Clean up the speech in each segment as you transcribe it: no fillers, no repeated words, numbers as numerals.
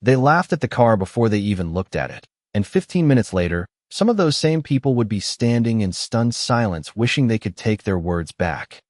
They laughed at the car before they even looked at it, and 15 minutes later, some of those same people would be standing in stunned silence wishing they could take their words back.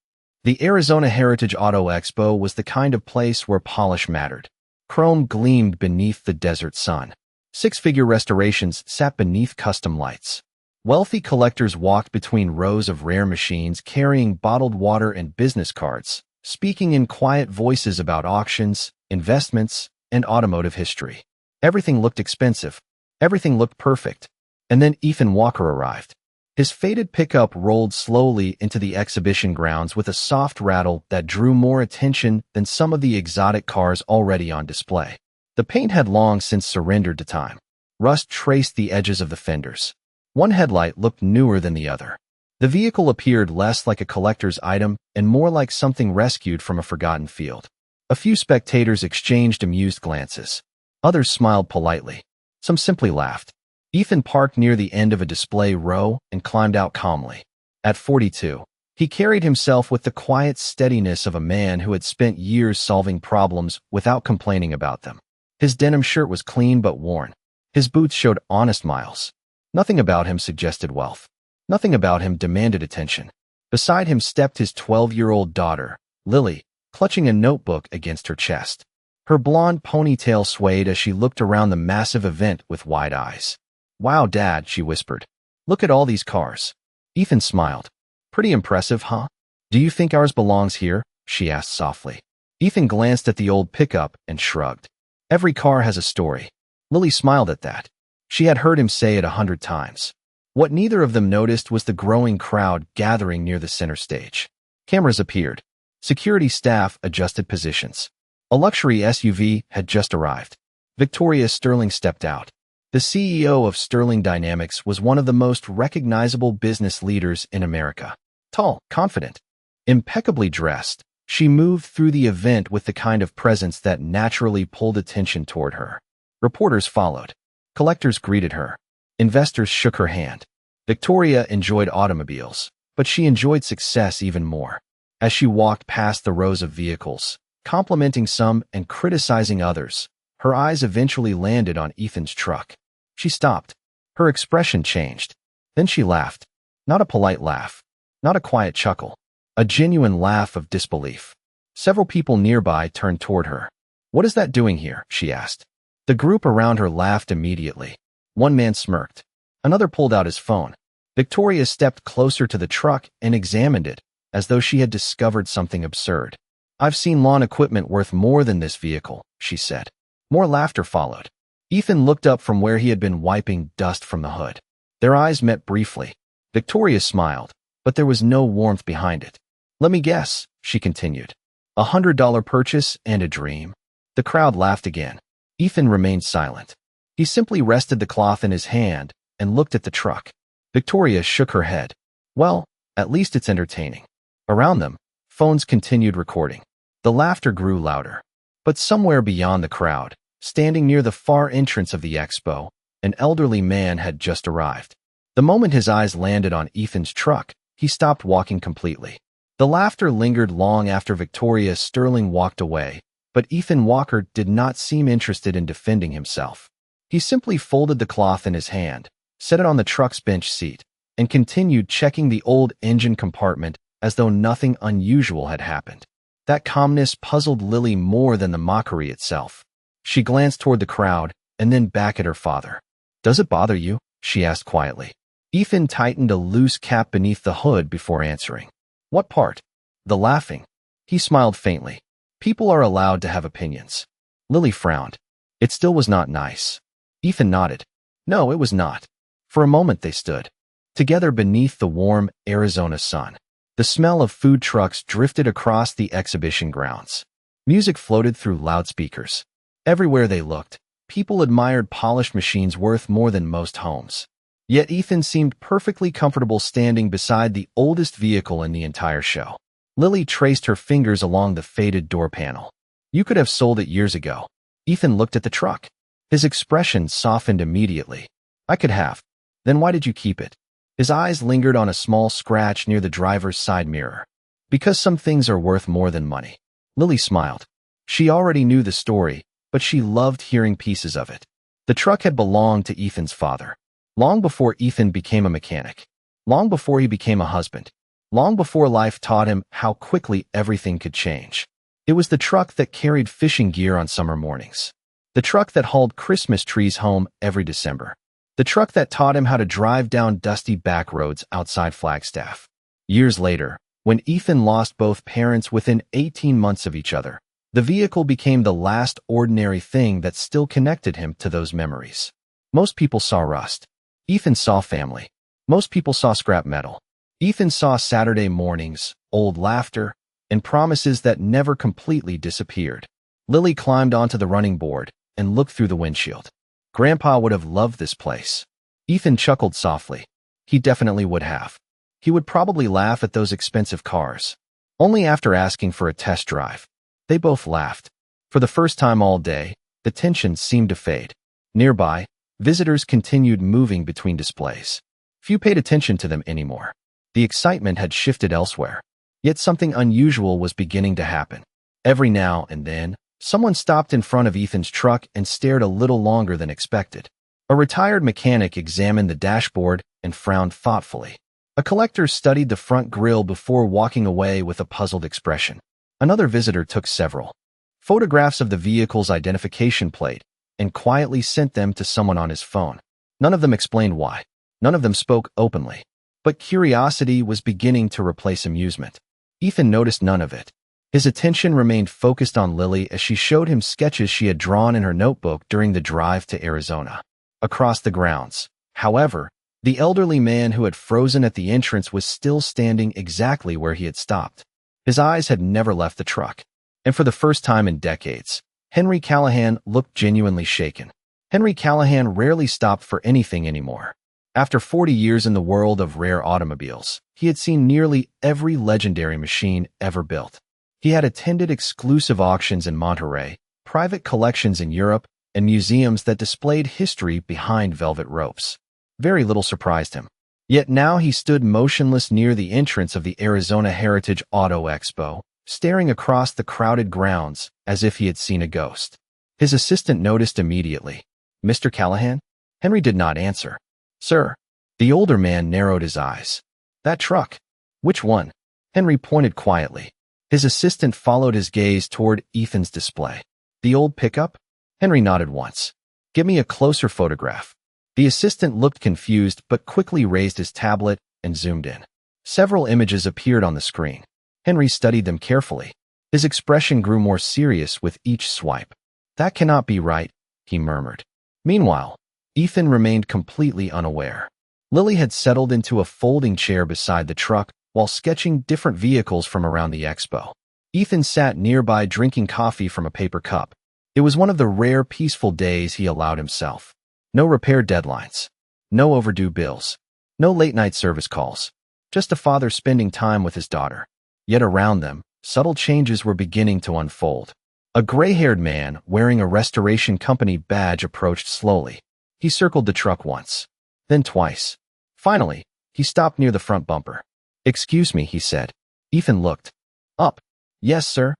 The Arizona Heritage Auto Expo was the kind of place where polish mattered. Chrome gleamed beneath the desert sun. Six-figure restorations sat beneath custom lights. Wealthy collectors walked between rows of rare machines carrying bottled water and business cards, speaking in quiet voices about auctions, investments, and automotive history. Everything looked expensive. Everything looked perfect. And then Ethan Walker arrived. His faded pickup rolled slowly into the exhibition grounds with a soft rattle that drew more attention than some of the exotic cars already on display. The paint had long since surrendered to time. Rust traced the edges of the fenders. One headlight looked newer than the other. The vehicle appeared less like a collector's item and more like something rescued from a forgotten field. A few spectators exchanged amused glances. Others smiled politely. Some simply laughed. Ethan parked near the end of a display row and climbed out calmly. At 42, he carried himself with the quiet steadiness of a man who had spent years solving problems without complaining about them. His denim shirt was clean but worn. His boots showed honest miles. Nothing about him suggested wealth. Nothing about him demanded attention. Beside him stepped his 12-year-old daughter, Lily, clutching a notebook against her chest. Her blonde ponytail swayed as she looked around the massive event with wide eyes. "Wow, Dad," she whispered. "Look at all these cars." Ethan smiled. "Pretty impressive, huh? Do you think ours belongs here?" she asked softly. Ethan glanced at the old pickup and shrugged. "Every car has a story." Lily smiled at that. She had heard him say it 100 times. What neither of them noticed was the growing crowd gathering near the center stage. Cameras appeared. Security staff adjusted positions. A luxury SUV had just arrived. Victoria Sterling stepped out. The CEO of Sterling Dynamics was one of the most recognizable business leaders in America. Tall, confident, impeccably dressed, she moved through the event with the kind of presence that naturally pulled attention toward her. Reporters followed. Collectors greeted her. Investors shook her hand. Victoria enjoyed automobiles, but she enjoyed success even more. As she walked past the rows of vehicles, complimenting some and criticizing others, her eyes eventually landed on Ethan's truck. She stopped. Her expression changed. Then she laughed. Not a polite laugh. Not a quiet chuckle. A genuine laugh of disbelief. Several people nearby turned toward her. "What is that doing here?" she asked. The group around her laughed immediately. One man smirked. Another pulled out his phone. Victoria stepped closer to the truck and examined it, as though she had discovered something absurd. "I've seen lawn equipment worth more than this vehicle," she said. More laughter followed. Ethan looked up from where he had been wiping dust from the hood. Their eyes met briefly. Victoria smiled, but there was no warmth behind it. "Let me guess," she continued. $100 purchase and a dream." The crowd laughed again. Ethan remained silent. He simply rested the cloth in his hand and looked at the truck. Victoria shook her head. "Well, at least it's entertaining." Around them, phones continued recording. The laughter grew louder. But somewhere beyond the crowd, standing near the far entrance of the expo, an elderly man had just arrived. The moment his eyes landed on Ethan's truck, he stopped walking completely. The laughter lingered long after Victoria Sterling walked away, but Ethan Walker did not seem interested in defending himself. He simply folded the cloth in his hand, set it on the truck's bench seat, and continued checking the old engine compartment as though nothing unusual had happened. That calmness puzzled Lily more than the mockery itself. She glanced toward the crowd and then back at her father. "Does it bother you?" she asked quietly. Ethan tightened a loose cap beneath the hood before answering. "What part?" "The laughing." He smiled faintly. "People are allowed to have opinions." Lily frowned. It still was not nice. Ethan nodded. No, it was not. For a moment they stood, together beneath the warm Arizona sun. The smell of food trucks drifted across the exhibition grounds. Music floated through loudspeakers. Everywhere they looked, people admired polished machines worth more than most homes. Yet Ethan seemed perfectly comfortable standing beside the oldest vehicle in the entire show. Lily traced her fingers along the faded door panel. "You could have sold it years ago." Ethan looked at the truck. His expression softened immediately. "I could have." "Then why did you keep it?" His eyes lingered on a small scratch near the driver's side mirror. "Because some things are worth more than money." Lily smiled. She already knew the story, but she loved hearing pieces of it. The truck had belonged to Ethan's father. Long before Ethan became a mechanic. Long before he became a husband. Long before life taught him how quickly everything could change. It was the truck that carried fishing gear on summer mornings. The truck that hauled Christmas trees home every December. The truck that taught him how to drive down dusty back roads outside Flagstaff. Years later, when Ethan lost both parents within 18 months of each other, the vehicle became the last ordinary thing that still connected him to those memories. Most people saw rust. Ethan saw family. Most people saw scrap metal. Ethan saw Saturday mornings, old laughter, and promises that never completely disappeared. Lily climbed onto the running board and looked through the windshield. Grandpa would have loved this place. Ethan chuckled softly. He definitely would have. He would probably laugh at those expensive cars. Only after asking for a test drive. They both laughed. For the first time all day, the tension seemed to fade. Nearby, visitors continued moving between displays. Few paid attention to them anymore. The excitement had shifted elsewhere. Yet something unusual was beginning to happen. Every now and then, someone stopped in front of Ethan's truck and stared a little longer than expected. A retired mechanic examined the dashboard and frowned thoughtfully. A collector studied the front grille before walking away with a puzzled expression. Another visitor took several photographs of the vehicle's identification plate and quietly sent them to someone on his phone. None of them explained why. None of them spoke openly. But curiosity was beginning to replace amusement. Ethan noticed none of it. His attention remained focused on Lily as she showed him sketches she had drawn in her notebook during the drive to Arizona. Across the grounds, however, the elderly man who had frozen at the entrance was still standing exactly where he had stopped. His eyes had never left the truck. And for the first time in decades, Henry Callahan looked genuinely shaken. Henry Callahan rarely stopped for anything anymore. After 40 years in the world of rare automobiles, he had seen nearly every legendary machine ever built. He had attended exclusive auctions in Monterey, private collections in Europe, and museums that displayed history behind velvet ropes. Very little surprised him. Yet now he stood motionless near the entrance of the Arizona Heritage Auto Expo, staring across the crowded grounds as if he had seen a ghost. His assistant noticed immediately. "Mr. Callahan?" Henry did not answer. "Sir." The older man narrowed his eyes. "That truck." "Which one?" Henry pointed quietly. His assistant followed his gaze toward Ethan's display. "The old pickup?" Henry nodded once. "Give me a closer photograph." The assistant looked confused but quickly raised his tablet and zoomed in. Several images appeared on the screen. Henry studied them carefully. His expression grew more serious with each swipe. "That cannot be right," he murmured. Meanwhile, Ethan remained completely unaware. Lily had settled into a folding chair beside the truck while sketching different vehicles from around the expo. Ethan sat nearby drinking coffee from a paper cup. It was one of the rare peaceful days he allowed himself. No repair deadlines. No overdue bills. No late-night service calls. Just a father spending time with his daughter. Yet around them, subtle changes were beginning to unfold. A gray-haired man wearing a restoration company badge approached slowly. He circled the truck once, then twice. Finally, he stopped near the front bumper. "Excuse me," he said. Ethan looked up. "Yes, sir."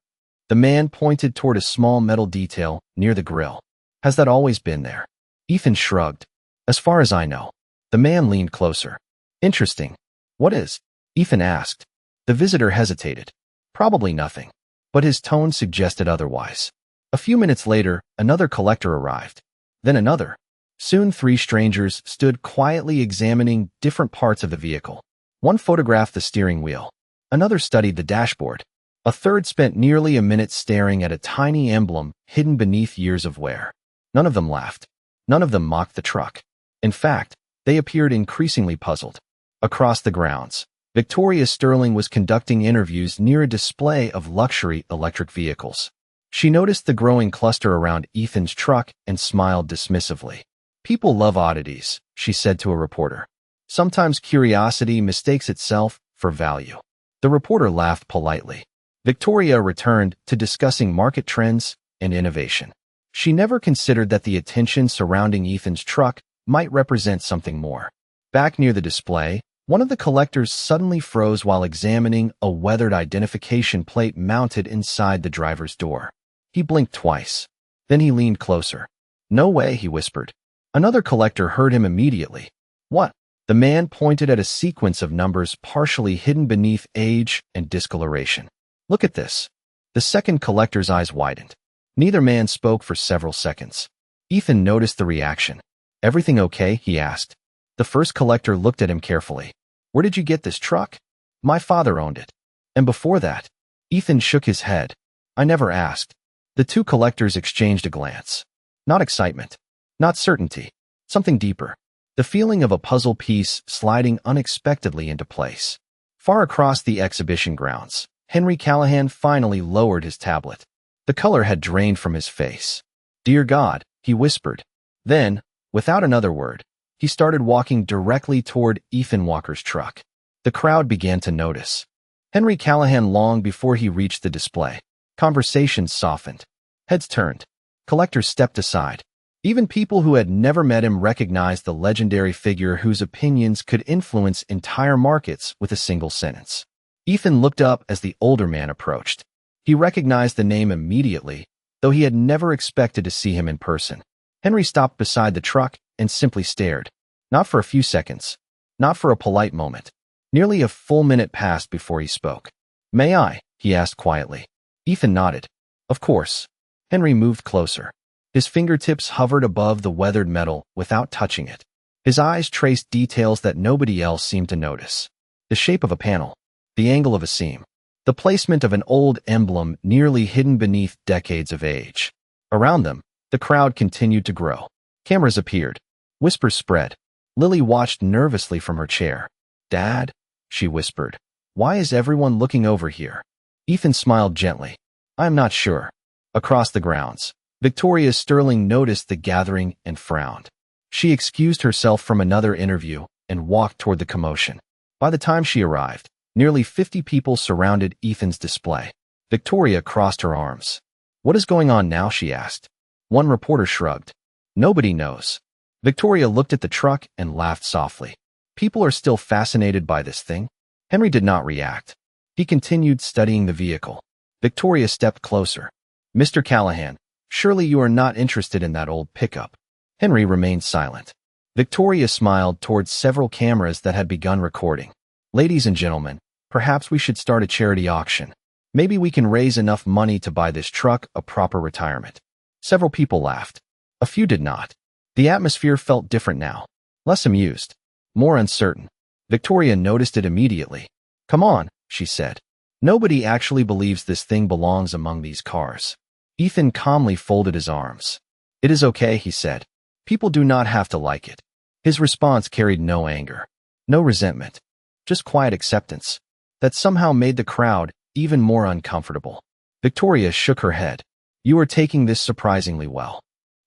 The man pointed toward a small metal detail near the grill. "Has that always been there?" Ethan shrugged. "As far as I know." The man leaned closer. "Interesting. What is?" Ethan asked. The visitor hesitated. "Probably nothing." But his tone suggested otherwise. A few minutes later, another collector arrived. Then another. Soon 3 strangers stood quietly examining different parts of the vehicle. One photographed the steering wheel. Another studied the dashboard. A third spent nearly a minute staring at a tiny emblem hidden beneath years of wear. None of them laughed. None of them mocked the truck. In fact, they appeared increasingly puzzled. Across the grounds, Victoria Sterling was conducting interviews near a display of luxury electric vehicles. She noticed the growing cluster around Ethan's truck and smiled dismissively. "People love oddities," she said to a reporter. "Sometimes curiosity mistakes itself for value." The reporter laughed politely. Victoria returned to discussing market trends and innovation. She never considered that the attention surrounding Ethan's truck might represent something more. Back near the display, one of the collectors suddenly froze while examining a weathered identification plate mounted inside the driver's door. He blinked twice. Then he leaned closer. "No way," he whispered. Another collector heard him immediately. "What?" The man pointed at a sequence of numbers partially hidden beneath age and discoloration. "Look at this." The second collector's eyes widened. Neither man spoke for several seconds. Ethan noticed the reaction. "Everything okay?" he asked. The first collector looked at him carefully. "Where did you get this truck?" "My father owned it." "And before that?" Ethan shook his head. "I never asked." The two collectors exchanged a glance. Not excitement. Not certainty. Something deeper. The feeling of a puzzle piece sliding unexpectedly into place. Far across the exhibition grounds, Henry Callahan finally lowered his tablet. The color had drained from his face. "Dear God," he whispered. Then, without another word, he started walking directly toward Ethan Walker's truck. The crowd began to notice. Henry Callahan long before he reached the display. Conversations softened. Heads turned. Collectors stepped aside. Even people who had never met him recognized the legendary figure whose opinions could influence entire markets with a single sentence. Ethan looked up as the older man approached. He recognized the name immediately, though he had never expected to see him in person. Henry stopped beside the truck and simply stared. Not for a few seconds. Not for a polite moment. Nearly a full minute passed before he spoke. "May I?" he asked quietly. Ethan nodded. "Of course." Henry moved closer. His fingertips hovered above the weathered metal without touching it. His eyes traced details that nobody else seemed to notice. The shape of a panel. The angle of a seam. The placement of an old emblem nearly hidden beneath decades of age. Around them, the crowd continued to grow. Cameras appeared. Whispers spread. Lily watched nervously from her chair. "Dad?" she whispered. "Why is everyone looking over here?" Ethan smiled gently. "I am not sure." Across the grounds, Victoria Sterling noticed the gathering and frowned. She excused herself from another interview and walked toward the commotion. By the time she arrived, nearly 50 people surrounded Ethan's display. Victoria crossed her arms. "What is going on now?" she asked. One reporter shrugged. "Nobody knows." Victoria looked at the truck and laughed softly. "People are still fascinated by this thing." Henry did not react. He continued studying the vehicle. Victoria stepped closer. "Mr. Callahan, surely you are not interested in that old pickup." Henry remained silent. Victoria smiled towards several cameras that had begun recording. "Ladies and gentlemen, perhaps we should start a charity auction. Maybe we can raise enough money to buy this truck a proper retirement." Several people laughed. A few did not. The atmosphere felt different now. Less amused. More uncertain. Victoria noticed it immediately. "Come on," she said. "Nobody actually believes this thing belongs among these cars." Ethan calmly folded his arms. "It is okay," he said. "People do not have to like it." His response carried no anger. No resentment. Just quiet acceptance. That somehow made the crowd even more uncomfortable. Victoria shook her head. "You are taking this surprisingly well."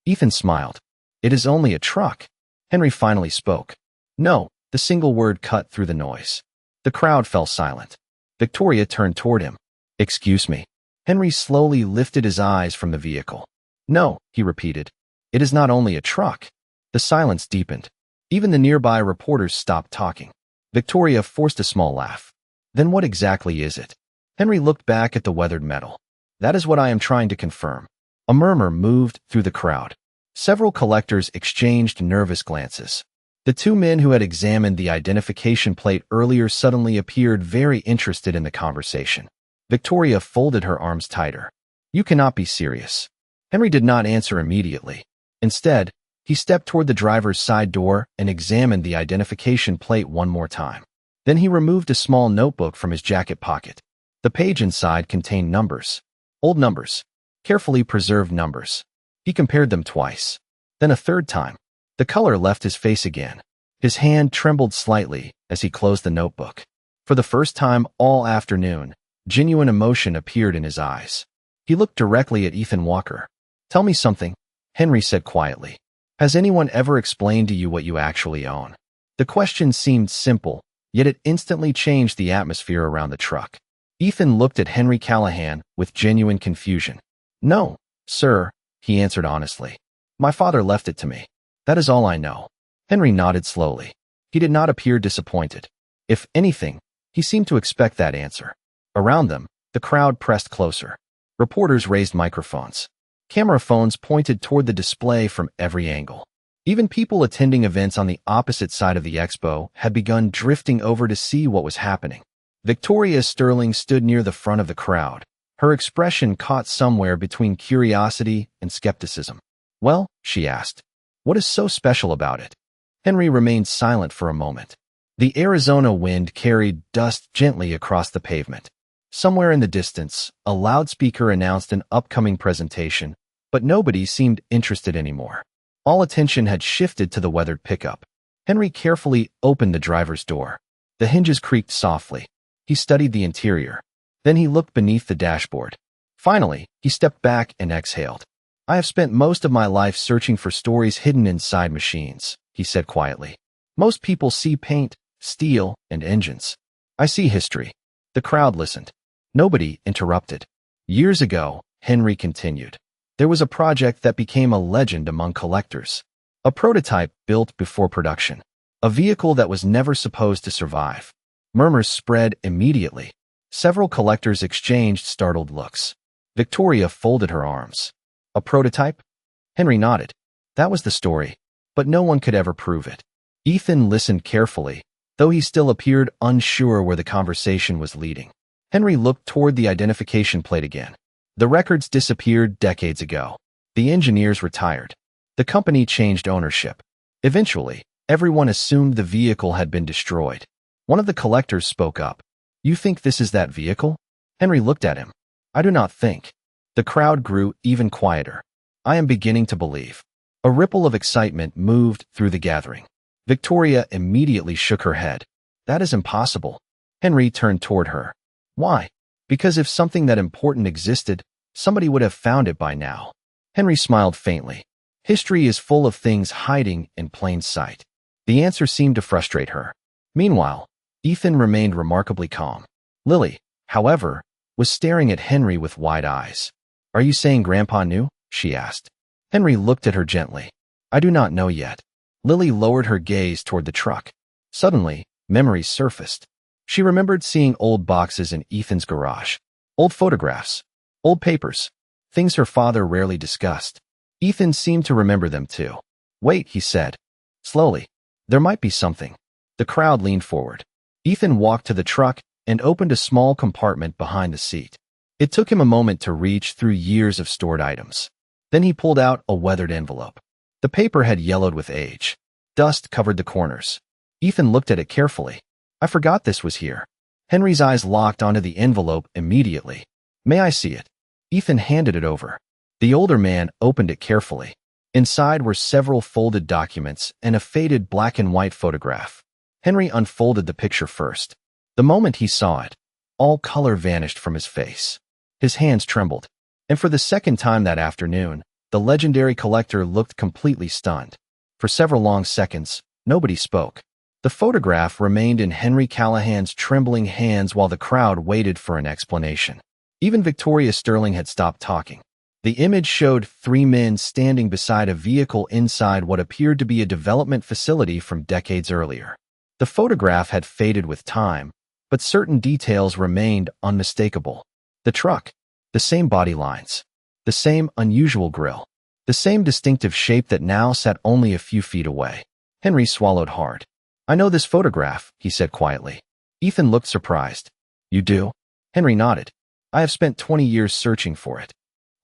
Ethan smiled. "It is only a truck." Henry finally spoke. "No," the single word cut through the noise. The crowd fell silent. Victoria turned toward him. "Excuse me." Henry slowly lifted his eyes from the vehicle. "No," he repeated. "It is not only a truck." The silence deepened. Even the nearby reporters stopped talking. Victoria forced a small laugh. "Then what exactly is it?" Henry looked back at the weathered metal. "That is what I am trying to confirm." A murmur moved through the crowd. Several collectors exchanged nervous glances. The two men who had examined the identification plate earlier suddenly appeared very interested in the conversation. Victoria folded her arms tighter. "You cannot be serious." Henry did not answer immediately. Instead, he stepped toward the driver's side door and examined the identification plate one more time. Then he removed a small notebook from his jacket pocket. The page inside contained numbers. Old numbers. Carefully preserved numbers. He compared them twice. Then a third time. The color left his face again. His hand trembled slightly as he closed the notebook. For the first time all afternoon, genuine emotion appeared in his eyes. He looked directly at Ethan Walker. "Tell me something," Henry said quietly. "Has anyone ever explained to you what you actually own?" The question seemed simple, yet it instantly changed the atmosphere around the truck. Ethan looked at Henry Callahan with genuine confusion. "No, sir," he answered honestly. "My father left it to me. That is all I know." Henry nodded slowly. He did not appear disappointed. If anything, he seemed to expect that answer. Around them, the crowd pressed closer. Reporters raised microphones. Camera phones pointed toward the display from every angle. Even people attending events on the opposite side of the expo had begun drifting over to see what was happening. Victoria Sterling stood near the front of the crowd, her expression caught somewhere between curiosity and skepticism. "Well," she asked, "what is so special about it?" Henry remained silent for a moment. The Arizona wind carried dust gently across the pavement. Somewhere in the distance, a loudspeaker announced an upcoming presentation, but nobody seemed interested anymore. All attention had shifted to the weathered pickup. Henry carefully opened the driver's door. The hinges creaked softly. He studied the interior. Then he looked beneath the dashboard. Finally, he stepped back and exhaled. "I have spent most of my life searching for stories hidden inside machines," he said quietly. "Most people see paint, steel, and engines. I see history." The crowd listened. Nobody interrupted. "Years ago," Henry continued, "there was a project that became a legend among collectors. A prototype built before production. A vehicle that was never supposed to survive." Murmurs spread immediately. Several collectors exchanged startled looks. Victoria folded her arms. "A prototype?" Henry nodded. That was the story, but no one could ever prove it. Ethan listened carefully, though he still appeared unsure where the conversation was leading. Henry looked toward the identification plate again. The records disappeared decades ago. The engineers retired. The company changed ownership. Eventually, everyone assumed the vehicle had been destroyed. One of the collectors spoke up. "You think this is that vehicle?" Henry looked at him. "I do not think." The crowd grew even quieter. "I am beginning to believe." A ripple of excitement moved through the gathering. Victoria immediately shook her head. "That is impossible." Henry turned toward her. "Why?" "Because if something that important existed, somebody would have found it by now." Henry smiled faintly. "History is full of things hiding in plain sight." The answer seemed to frustrate her. Meanwhile, Ethan remained remarkably calm. Lily, however, was staring at Henry with wide eyes. "Are you saying Grandpa knew?" she asked. Henry looked at her gently. "I do not know yet." Lily lowered her gaze toward the truck. Suddenly, memories surfaced. She remembered seeing old boxes in Ethan's garage. Old photographs. Old papers. Things her father rarely discussed. Ethan seemed to remember them too. "Wait," he said. Slowly. "There might be something." The crowd leaned forward. Ethan walked to the truck and opened a small compartment behind the seat. It took him a moment to reach through years of stored items. Then he pulled out a weathered envelope. The paper had yellowed with age. Dust covered the corners. Ethan looked at it carefully. "I forgot this was here." Henry's eyes locked onto the envelope immediately. "May I see it?" Ethan handed it over. The older man opened it carefully. Inside were several folded documents and a faded black and white photograph. Henry unfolded the picture first. The moment he saw it, all color vanished from his face. His hands trembled. And for the second time that afternoon, the legendary collector looked completely stunned. For several long seconds, nobody spoke. The photograph remained in Henry Callahan's trembling hands while the crowd waited for an explanation. Even Victoria Sterling had stopped talking. The image showed three men standing beside a vehicle inside what appeared to be a development facility from decades earlier. The photograph had faded with time, but certain details remained unmistakable. The truck, the same body lines, the same unusual grille, the same distinctive shape that now sat only a few feet away. Henry swallowed hard. "I know this photograph," he said quietly. Ethan looked surprised. "You do?" Henry nodded. "I have spent 20 years searching for it."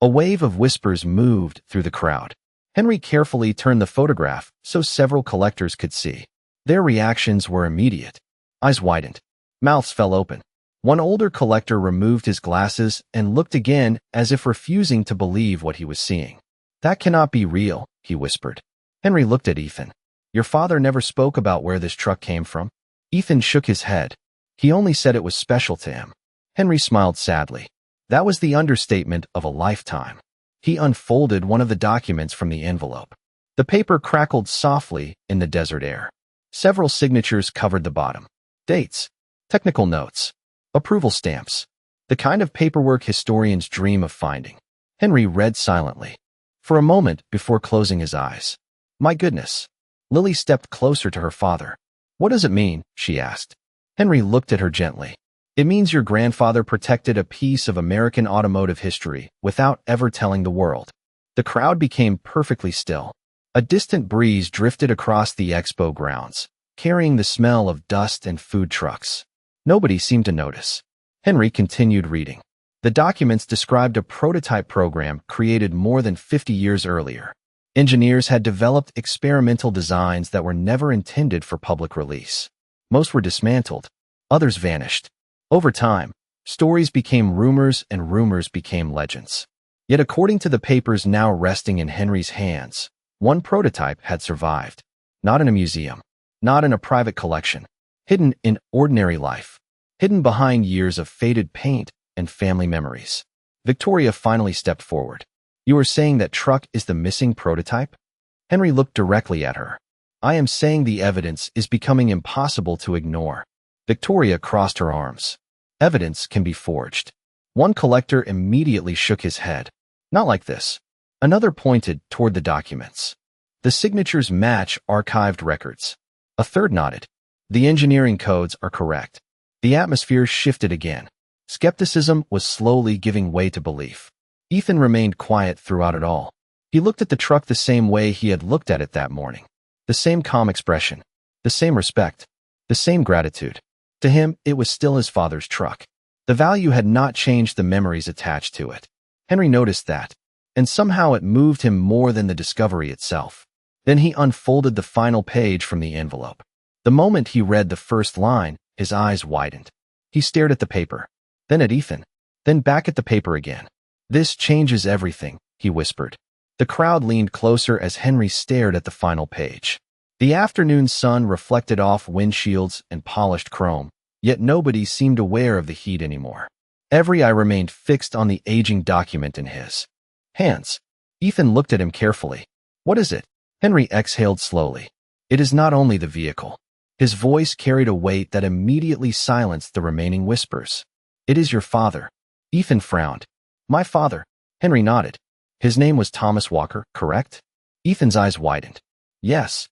A wave of whispers moved through the crowd. Henry carefully turned the photograph so several collectors could see. Their reactions were immediate. Eyes widened. Mouths fell open. One older collector removed his glasses and looked again as if refusing to believe what he was seeing. "That cannot be real," he whispered. Henry looked at Ethan. "Your father never spoke about where this truck came from?" Ethan shook his head. "He only said it was special to him." Henry smiled sadly. That was the understatement of a lifetime. He unfolded one of the documents from the envelope. The paper crackled softly in the desert air. Several signatures covered the bottom. Dates, technical notes, approval stamps, the kind of paperwork historians dream of finding. Henry read silently, for a moment before closing his eyes. "My goodness." Lily stepped closer to her father. "What does it mean?" she asked. Henry looked at her gently. "It means your grandfather protected a piece of American automotive history without ever telling the world." The crowd became perfectly still. A distant breeze drifted across the expo grounds, carrying the smell of dust and food trucks. Nobody seemed to notice. Henry continued reading. The documents described a prototype program created more than 50 years earlier. Engineers had developed experimental designs that were never intended for public release. Most were dismantled. Others vanished. Over time, stories became rumors and rumors became legends. Yet according to the papers now resting in Henry's hands, one prototype had survived. Not in a museum. Not in a private collection. Hidden in ordinary life. Hidden behind years of faded paint and family memories. Victoria finally stepped forward. You are saying that truck is the missing prototype? Henry looked directly at her. I am saying the evidence is becoming impossible to ignore. Victoria crossed her arms. Evidence can be forged. One collector immediately shook his head. Not like this. Another pointed toward the documents. The signatures match archived records. A third nodded. The engineering codes are correct. The atmosphere shifted again. Skepticism was slowly giving way to belief. Ethan remained quiet throughout it all. He looked at the truck the same way he had looked at it that morning. The same calm expression. The same respect. The same gratitude. To him, it was still his father's truck. The value had not changed the memories attached to it. Henry noticed that, and somehow it moved him more than the discovery itself. Then he unfolded the final page from the envelope. The moment he read the first line, his eyes widened. He stared at the paper, then at Ethan, then back at the paper again. This changes everything, he whispered. The crowd leaned closer as Henry stared at the final page. The afternoon sun reflected off windshields and polished chrome, yet nobody seemed aware of the heat anymore. Every eye remained fixed on the aging document in his hands. Ethan looked at him carefully. What is it? Henry exhaled slowly. It is not only the vehicle. His voice carried a weight that immediately silenced the remaining whispers. It is your father. Ethan frowned. My father. Henry nodded. His name was Thomas Walker, correct? Ethan's eyes widened. Yes.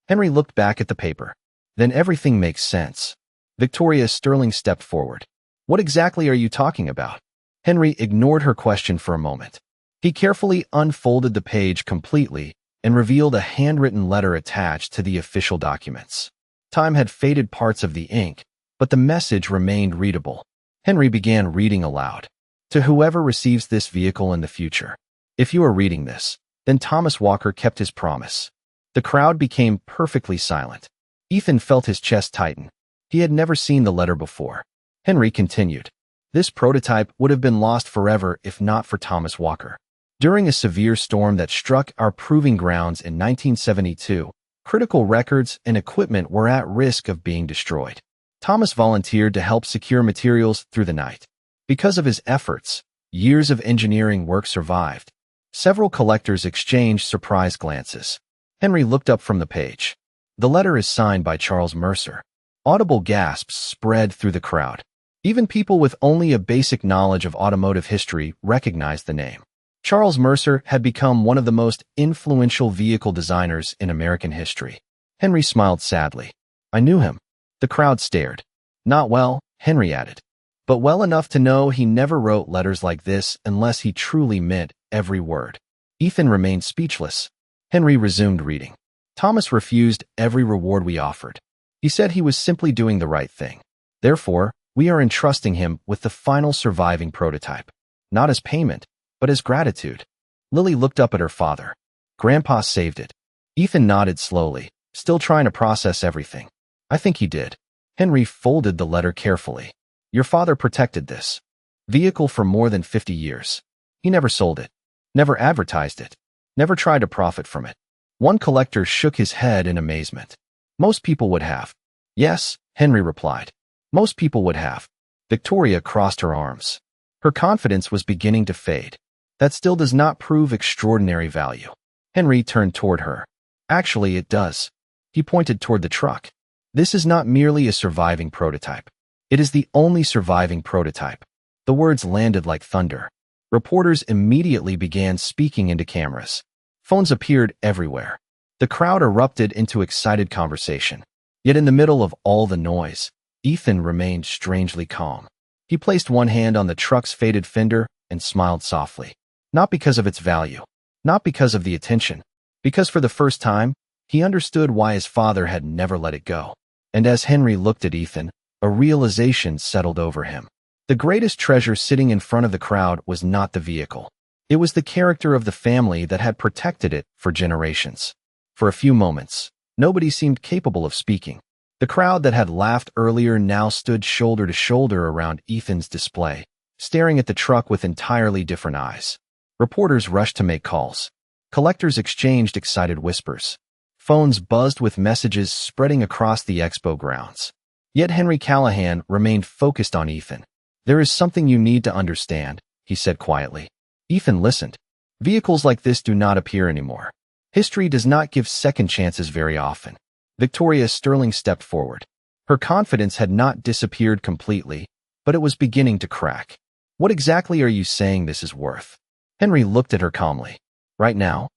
Henry looked back at the paper. Then everything makes sense. Victoria Sterling stepped forward. What exactly are you talking about? Henry ignored her question for a moment. He carefully unfolded the page completely and revealed a handwritten letter attached to the official documents. Time had faded parts of the ink, but the message remained readable. Henry began reading aloud. To whoever receives this vehicle in the future. If you are reading this, then Thomas Walker kept his promise. The crowd became perfectly silent. Ethan felt his chest tighten. He had never seen the letter before. Henry continued. This prototype would have been lost forever if not for Thomas Walker. During a severe storm that struck our proving grounds in 1972, critical records and equipment were at risk of being destroyed. Thomas volunteered to help secure materials through the night. Because of his efforts, years of engineering work survived. Several collectors exchanged surprised glances. Henry looked up from the page. The letter is signed by Charles Mercer. Audible gasps spread through the crowd. Even people with only a basic knowledge of automotive history recognized the name. Charles Mercer had become one of the most influential vehicle designers in American history. Henry smiled sadly. I knew him. The crowd stared. Not well, Henry added, but well enough to know he never wrote letters like this unless he truly meant every word. Ethan remained speechless. Henry resumed reading. Thomas refused every reward we offered. He said he was simply doing the right thing. Therefore, we are entrusting him with the final surviving prototype. Not as payment, but as gratitude. Lily looked up at her father. Grandpa saved it. Ethan nodded slowly, still trying to process everything. I think he did. Henry folded the letter carefully. Your father protected this vehicle for more than 50 years. He never sold it, never advertised it, never tried to profit from it. One collector shook his head in amazement. Most people would have. Yes, Henry replied. Most people would have. Victoria crossed her arms. Her confidence was beginning to fade. That still does not prove extraordinary value. Henry turned toward her. Actually, it does. He pointed toward the truck. This is not merely a surviving prototype. It is the only surviving prototype. The words landed like thunder. Reporters immediately began speaking into cameras. Phones appeared everywhere. The crowd erupted into excited conversation. Yet in the middle of all the noise, Ethan remained strangely calm. He placed one hand on the truck's faded fender and smiled softly. Not because of its value, Not because of the attention, because for the first time, he understood why his father had never let it go. And as Henry looked at Ethan, a realization settled over him. The greatest treasure sitting in front of the crowd was not the vehicle. It was the character of the family that had protected it for generations. For a few moments, nobody seemed capable of speaking. The crowd that had laughed earlier now stood shoulder to shoulder around Ethan's display, staring at the truck with entirely different eyes. Reporters rushed to make calls. Collectors exchanged excited whispers. Phones buzzed with messages spreading across the expo grounds. Yet Henry Callahan remained focused on Ethan. "There is something you need to understand," he said quietly. Ethan listened. "Vehicles like this do not appear anymore. History does not give second chances very often." Victoria Sterling stepped forward. Her confidence had not disappeared completely, but it was beginning to crack. "What exactly are you saying this is worth?" Henry looked at her calmly. "Right now?"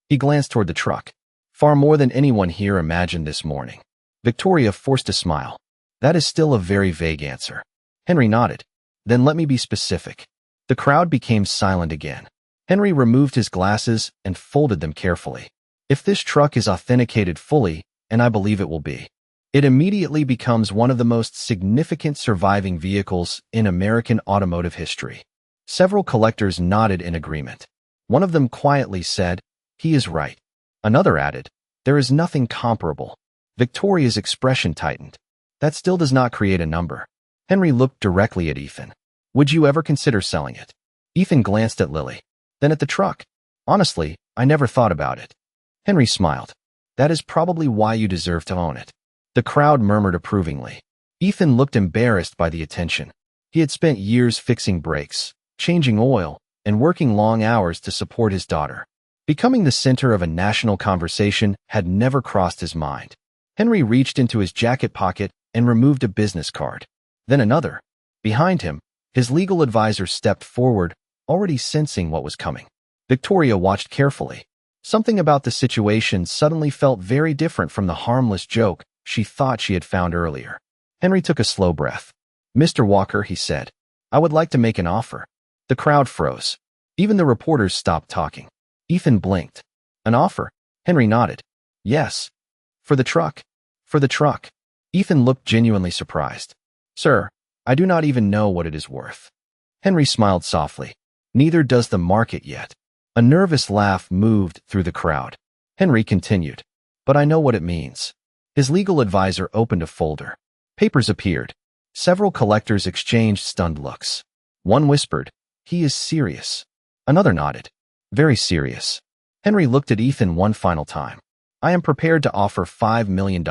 He glanced toward the truck. "Far more than anyone here imagined this morning." Victoria forced a smile. "That is still a very vague answer." Henry nodded. "Then let me be specific." The crowd became silent again. Henry removed his glasses and folded them carefully. "If this truck is authenticated fully, and I believe it will be, it immediately becomes one of the most significant surviving vehicles in American automotive history." Several collectors nodded in agreement. One of them quietly said, "He is right." Another added, "There is nothing comparable." Victoria's expression tightened. "That still does not create a number." Henry looked directly at Ethan. "Would you ever consider selling it?" Ethan glanced at Lily, then at the truck. "Honestly, I never thought about it." Henry smiled. "That is probably why you deserve to own it." The crowd murmured approvingly. Ethan looked embarrassed by the attention. He had spent years fixing brakes, changing oil, and working long hours to support his daughter. Becoming the center of a national conversation had never crossed his mind. Henry reached into his jacket pocket and removed a business card. Then another. Behind him, his legal advisor stepped forward, already sensing what was coming. Victoria watched carefully. Something about the situation suddenly felt very different from the harmless joke she thought she had found earlier. Henry took a slow breath. "Mr. Walker," he said, "I would like to make an offer." The crowd froze. Even the reporters stopped talking. Ethan blinked. "An offer?" Henry nodded. "Yes." "For the truck?" "For the truck." Ethan looked genuinely surprised. "Sir, I do not even know what it is worth." Henry smiled softly. "Neither does the market yet." A nervous laugh moved through the crowd. Henry continued, "But I know what it means." His legal advisor opened a folder. Papers appeared. Several collectors exchanged stunned looks. One whispered, "He is serious." Another nodded, "Very serious." Henry looked at Ethan one final time. "I am prepared to offer $5 million.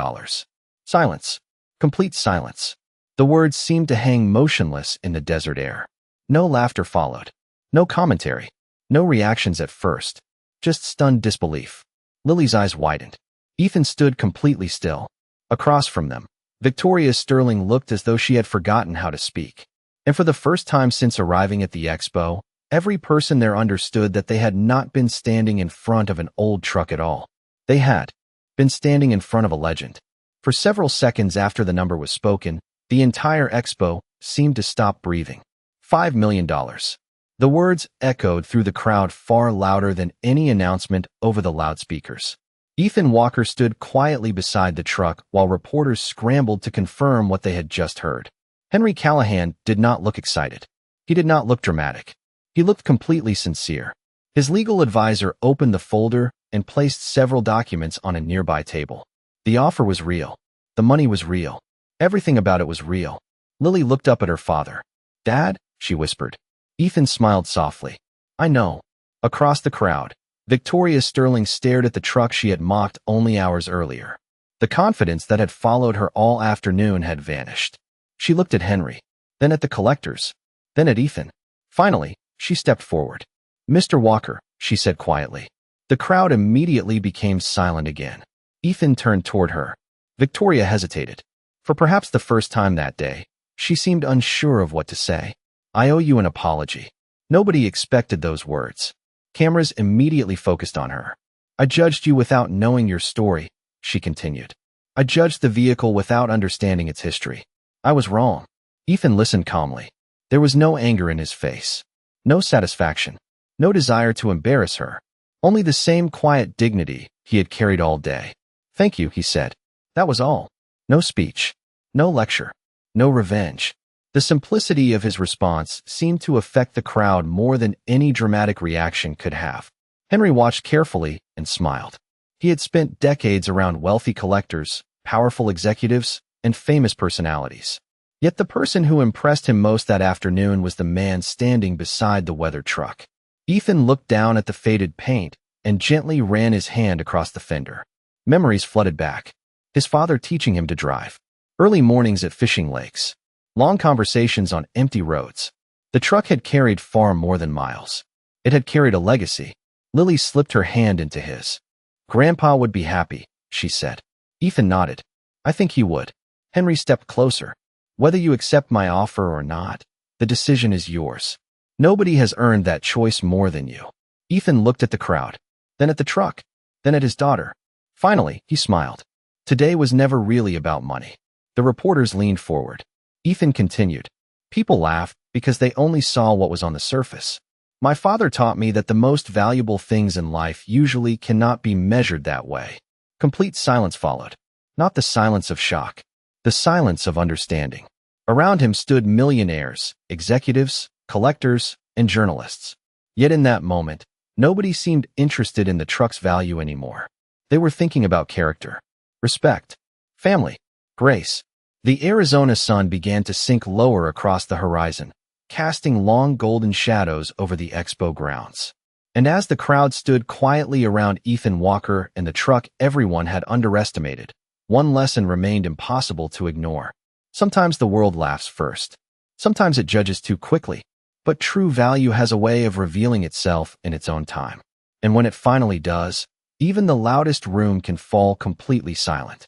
Silence. Complete silence. The words seemed to hang motionless in the desert air. No laughter followed. No commentary. No reactions at first. Just stunned disbelief. Lily's eyes widened. Ethan stood completely still. Across from them, Victoria Sterling looked as though she had forgotten how to speak. And for the first time since arriving at the expo, every person there understood that they had not been standing in front of an old truck at all. They had been standing in front of a legend. For several seconds after the number was spoken, the entire expo seemed to stop breathing. $5 million. The words echoed through the crowd far louder than any announcement over the loudspeakers. Ethan Walker stood quietly beside the truck while reporters scrambled to confirm what they had just heard. Henry Callahan did not look excited. He did not look dramatic. He looked completely sincere. His legal advisor opened the folder and placed several documents on a nearby table. The offer was real. The money was real. Everything about it was real. Lily looked up at her father. "Dad?" she whispered. Ethan smiled softly. "I know." Across the crowd, Victoria Sterling stared at the truck she had mocked only hours earlier. The confidence that had followed her all afternoon had vanished. She looked at Henry, then at the collectors, then at Ethan. Finally, she stepped forward. "Mr. Walker," she said quietly. The crowd immediately became silent again. Ethan turned toward her. Victoria hesitated. For perhaps the first time that day, she seemed unsure of what to say. "I owe you an apology." Nobody expected those words. Cameras immediately focused on her. "I judged you without knowing your story," she continued. "I judged the vehicle without understanding its history. I was wrong." Ethan listened calmly. There was no anger in his face. No satisfaction. No desire to embarrass her. Only the same quiet dignity he had carried all day. "Thank you," he said. That was all. No speech. No lecture. No revenge. The simplicity of his response seemed to affect the crowd more than any dramatic reaction could have. Henry watched carefully and smiled. He had spent decades around wealthy collectors, powerful executives, and famous personalities. Yet the person who impressed him most that afternoon was the man standing beside the weathered truck. Ethan looked down at the faded paint and gently ran his hand across the fender. Memories flooded back. His father teaching him to drive. Early mornings at fishing lakes. Long conversations on empty roads. The truck had carried far more than miles. It had carried a legacy. Lily slipped her hand into his. "Grandpa would be happy," she said. Ethan nodded. "I think he would." Henry stepped closer. "Whether you accept my offer or not, the decision is yours. Nobody has earned that choice more than you." Ethan looked at the crowd, then at the truck, then at his daughter. Finally, he smiled. Today was never really about money. The reporters leaned forward. Ethan continued. "People laughed because they only saw what was on the surface. My father taught me that the most valuable things in life usually cannot be measured that way." Complete silence followed. Not the silence of shock. The silence of understanding. Around him stood millionaires, executives, collectors, and journalists. Yet in that moment, nobody seemed interested in the truck's value anymore. They were thinking about character, respect, family, grace. The Arizona sun began to sink lower across the horizon, casting long golden shadows over the expo grounds. And as the crowd stood quietly around Ethan Walker and the truck everyone had underestimated, one lesson remained impossible to ignore. Sometimes the world laughs first. Sometimes it judges too quickly. But true value has a way of revealing itself in its own time. And when it finally does, even the loudest room can fall completely silent.